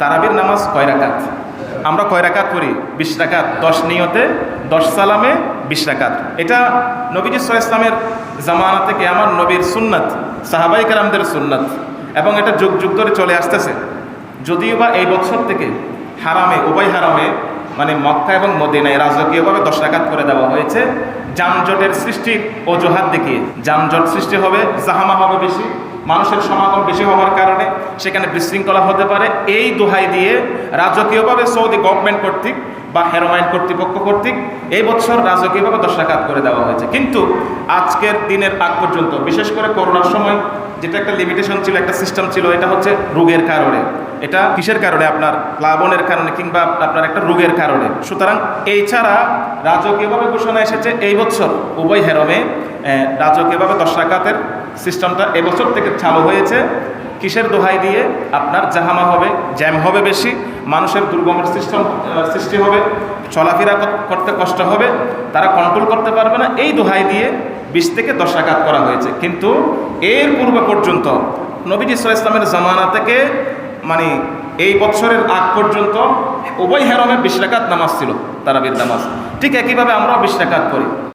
তারাবির নামাজ কয় রাকাত? আমরা কয় রাকাত পড়ি? 20 রাকাত, 10 নিয়তে 10 সালামে 20 রাকাত। এটা নবীজি সাল্লাল্লাহু আলাইহি ওয়াসাল্লামের জামানা থেকে আমার নবীর সুন্নাত, সাহাবায়ে কেরামদের সুন্নাত, এবং এটা যুগ যুগ ধরে চলে আসতেছে। যদিও বা এই বছর থেকে হারামে, উভয় হারামে মানে মক্কা এবং মদিনায় রাজকীয়ভাবে 10 রাকাত করে দেওয়া হয়েছে। যানজটের সৃষ্টির অজুহাত দেখিয়ে, যানজট সৃষ্টি হবে, জাহামা হবে বেশি, মানুষের সমাগম বেশি হওয়ার কারণে সেখানে বিশৃঙ্খলা হতে পারে, এই দোহাই দিয়ে রাজকীয়ভাবে সৌদি গভর্নমেন্ট কর্তৃক বা হেরোমাইন কর্তৃপক্ষ কর্তৃক এই বছর রাজকীয়ভাবে 10 রাকাত করে দেওয়া হয়েছে। কিন্তু আজকের দিনের আগ পর্যন্ত, বিশেষ করে করোনার সময় যেটা একটা লিমিটেশন ছিল, একটা সিস্টেম ছিল, এটা হচ্ছে রোগের কারণে। এটা কিসের কারণে? আপনার প্লাবনের কারণে কিংবা আপনার একটা রোগের কারণে। সুতরাং এই ছাড়া রাজকীয়ভাবে ঘোষণা এসেছে এই বছর উভয় হেরমে রাজকীয়ভাবে 10 রাকাতের সিস্টেমটা এবছর থেকে চালু হয়েছে। কিসের দোহাই দিয়ে? আপনার জাহামা হবে, জ্যাম হবে বেশি, মানুষের দুর্গমের সৃষ্টি হবে, চলাফেরা করতে কষ্ট হবে, তারা কন্ট্রোল করতে পারবে না, এই দোহাই দিয়ে 20 থেকে 10 রাকাত করা হয়েছে। কিন্তু এর পূর্ব পর্যন্ত নবীজি সাল্লাল্লাহু আলাইহি ওয়াসাল্লামের জামানা থেকে মানে এই বছরের আগ পর্যন্ত উভয় হেরমে 20 রাকাত নামাজ ছিল, তারাবির নামাজ। ঠিক একইভাবে আমরাও 20 রাকাত করি।